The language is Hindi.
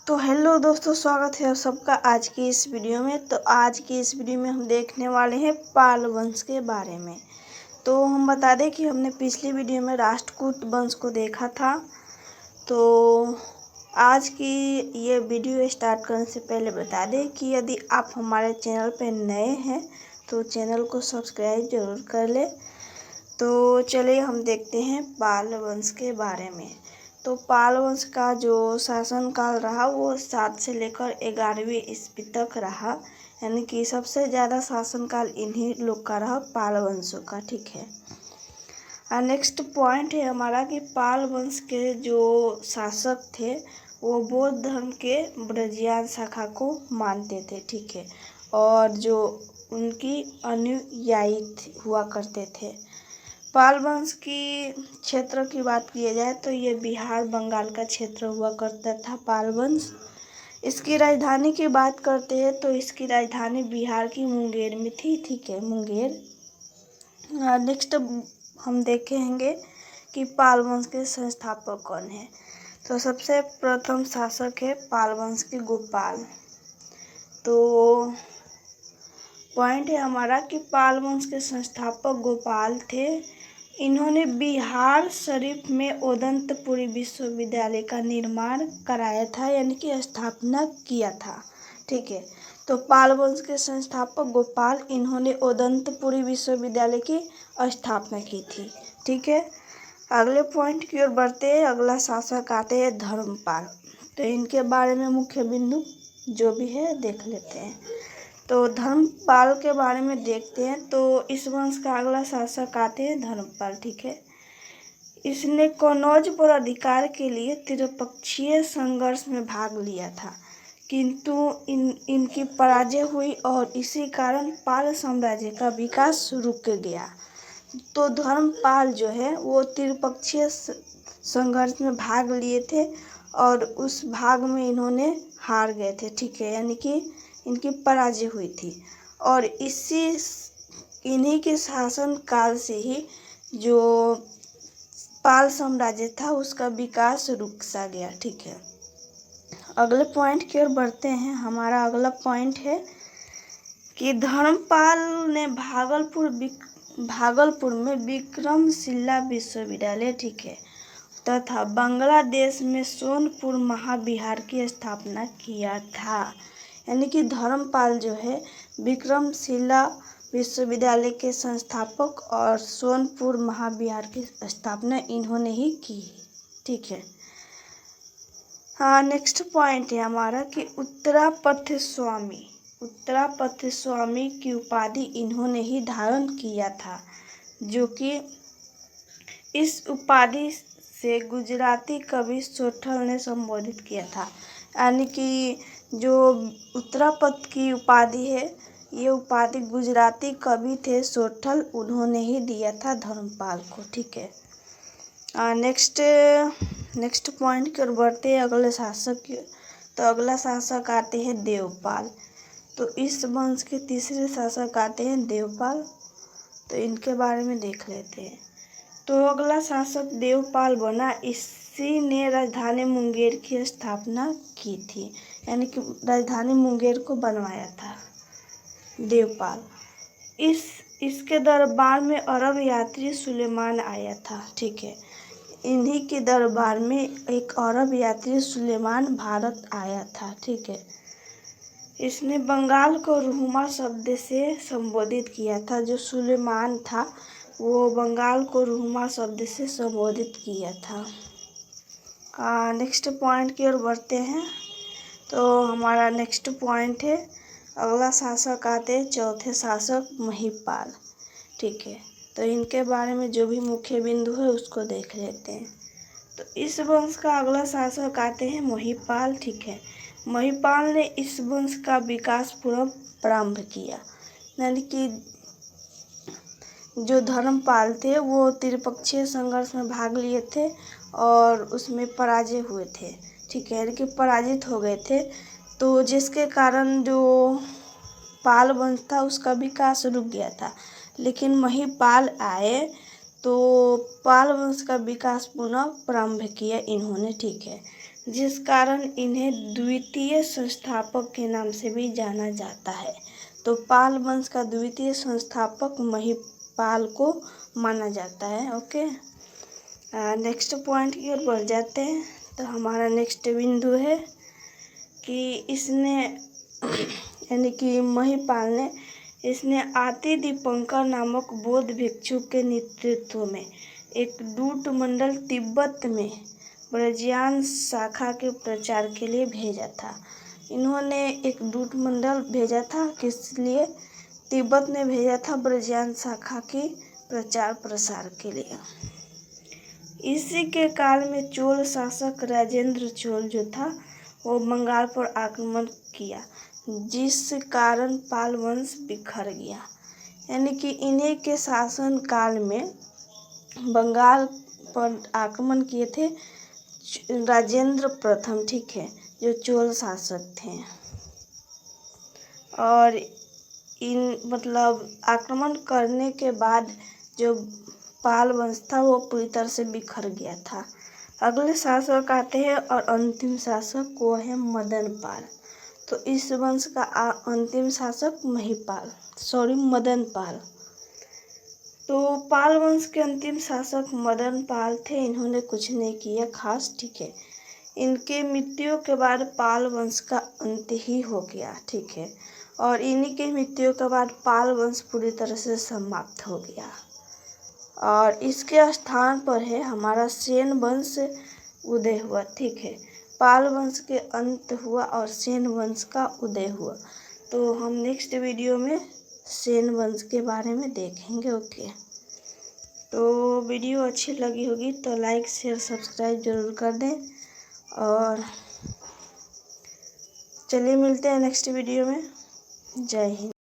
तो हेलो दोस्तों, स्वागत है आप सबका आज की इस वीडियो में। तो आज की इस वीडियो में हम देखने वाले हैं पाल वंश के बारे में। तो हम बता दें कि हमने पिछली वीडियो में राष्ट्रकूट वंश को देखा था। तो आज की ये वीडियो स्टार्ट करने से पहले बता दें कि यदि आप हमारे चैनल पर नए हैं तो चैनल को सब्सक्राइब जरूर कर लें। तो चलिए हम देखते हैं पाल वंश के बारे में। तो पाल वंश का जो शासनकाल रहा वो 7 से लेकर 11वीं ईस्वी तक रहा, यानी कि सबसे ज़्यादा शासनकाल इन्हीं लोग का रहा, पाल वंशों का। ठीक है। नेक्स्ट पॉइंट है हमारा कि पाल वंश के जो शासक थे वो बौद्ध धर्म के ब्रजियान शाखा को मानते थे। ठीक है। और जो उनकी अनुयायी हुआ करते थे। पाल वंश की क्षेत्र की बात की जाए तो ये बिहार बंगाल का क्षेत्र हुआ करता था पाल वंश। इसकी राजधानी की बात करते हैं तो इसकी राजधानी बिहार की मुंगेर में थी। ठीक है, मुंगेर। नेक्स्ट हम देखेंगे कि पाल वंश के संस्थापक कौन है। तो सबसे प्रथम शासक है पाल वंश के गोपाल। तो पॉइंट है हमारा कि पाल वंश के संस्थापक गोपाल थे। इन्होंने बिहार शरीफ में ओदंतपुरी विश्वविद्यालय का निर्माण कराया था, यानी कि स्थापना किया था। ठीक है। तो पाल वंश के संस्थापक गोपाल, इन्होंने ओदंतपुरी विश्वविद्यालय की स्थापना की थी। ठीक है। अगले पॉइंट की ओर बढ़ते हैं। अगला शासक आते हैं धर्मपाल। तो इनके बारे में मुख्य बिंदु जो भी है देख लेते हैं। तो धर्मपाल के बारे में देखते हैं। तो इस वंश का अगला शासक आते हैं धर्मपाल। ठीक है। इसने कन्नौज पर अधिकार के लिए त्रिपक्षीय संघर्ष में भाग लिया था, किंतु इनकी पराजय हुई और इसी कारण पाल साम्राज्य का विकास रुक गया। तो धर्मपाल जो है वो त्रिपक्षीय संघर्ष में भाग लिए थे और उस भाग में इन्होंने हार गए थे। ठीक है, यानी कि इनकी पराजय हुई थी और इन्हीं के शासन काल से ही जो पाल साम्राज्य था उसका विकास रुक सा गया। ठीक है। अगले पॉइंट की ओर बढ़ते हैं। हमारा अगला पॉइंट है कि धर्मपाल ने भागलपुर में विक्रमशिला विश्वविद्यालय, ठीक है, तथा बांग्लादेश में सोनपुर महाविहार की स्थापना किया था। यानी कि धर्मपाल जो है विक्रमशिला विश्वविद्यालय के संस्थापक और सोनपुर महाविहार की स्थापना इन्होंने ही की। ठीक है। हाँ, नेक्स्ट पॉइंट है हमारा कि उत्तरापथ स्वामी की उपाधि इन्होंने ही धारण किया था, जो कि इस उपाधि से गुजराती कवि सोठल ने संबोधित किया था। यानी कि जो उत्तरापथ की उपाधि है ये उपाधि गुजराती कवि थे सोठल, उन्होंने ही दिया था धर्मपाल को। ठीक है। नेक्स्ट पॉइंट की ओर बढ़ते हैं अगले शासक की। तो अगला शासक आते हैं देवपाल। तो इस वंश के तीसरे शासक आते हैं देवपाल। तो इनके बारे में देख लेते हैं। तो अगला शासक देवपाल बना। इसी ने राजधानी मुंगेर की स्थापना की थी, यानी कि राजधानी मुंगेर को बनवाया था देवपाल। इसके दरबार में अरब यात्री सुलेमान आया था। ठीक है। इन्हीं के दरबार में एक अरब यात्री सुलेमान भारत आया था। ठीक है। इसने बंगाल को रुहुमा शब्द से संबोधित किया था। जो सुलेमान था वो बंगाल को रुहुमा शब्द से संबोधित किया था। नेक्स्ट पॉइंट की ओर बढ़ते हैं। तो हमारा नेक्स्ट पॉइंट है अगला शासक आते हैं चौथे शासक महिपाल। ठीक है। तो इनके बारे में जो भी मुख्य बिंदु है उसको देख लेते हैं। तो इस वंश का अगला शासक आते हैं महिपाल। ठीक है। महिपाल ने इस वंश का विकास प्रारंभ किया, यानी कि जो धर्मपाल थे वो त्रिपक्षीय संघर्ष में भाग लिए थे और उसमें पराजय हुए थे। ठीक है, यानी कि पराजित हो गए थे। तो जिसके कारण जो पाल वंश था उसका विकास रुक गया था। लेकिन महिपाल आए तो पाल वंश का विकास पुनः प्रारंभ किया इन्होंने। ठीक है। जिस कारण इन्हें द्वितीय संस्थापक के नाम से भी जाना जाता है। तो पाल वंश का द्वितीय संस्थापक महिपाल को माना जाता है। ओके, नेक्स्ट पॉइंट की ओर बढ़ जाते हैं। तो हमारा नेक्स्ट बिंदु है कि इसने यानी कि महिपाल ने इसने आति दीपंकर नामक बौद्ध भिक्षु के नेतृत्व में एक दूत मंडल तिब्बत में ब्रजियान शाखा के प्रचार के लिए भेजा था। इन्होंने एक दूत मंडल भेजा था, किस लिए? तिब्बत में भेजा था ब्रजियान शाखा की प्रचार प्रसार के लिए। इसी के काल में चोल शासक राजेंद्र चोल जो था वो बंगाल पर आक्रमण किया, जिस कारण पाल वंश बिखर गया। यानी कि इन्हीं के शासन काल में बंगाल पर आक्रमण किए थे राजेंद्र प्रथम, ठीक है, जो चोल शासक थे। और आक्रमण करने के बाद जो पाल वंश था वो पूरी तरह से बिखर गया था। अगले शासक आते हैं और अंतिम शासक वो है मदन पाल। तो इस वंश का अंतिम शासक मदन पाल। तो पाल वंश के अंतिम शासक मदन पाल थे। इन्होंने कुछ नहीं किया खास, ठीक है। इनके मृत्यु के बाद पाल वंश का अंत ही हो गया, ठीक है। और इन्हीं के मृत्यु के बाद पाल वंश पूरी तरह से समाप्त हो गया। और इसके स्थान पर है हमारा सेन वंश उदय हुआ, ठीक है। पाल वंश के अंत हुआ और सेन वंश का उदय हुआ। तो हम नेक्स्ट वीडियो में सेन वंश के बारे में देखेंगे। ओके, तो वीडियो अच्छी लगी होगी तो लाइक शेयर सब्सक्राइब जरूर कर दें। और चलिए मिलते हैं नेक्स्ट वीडियो में। जय हिंद।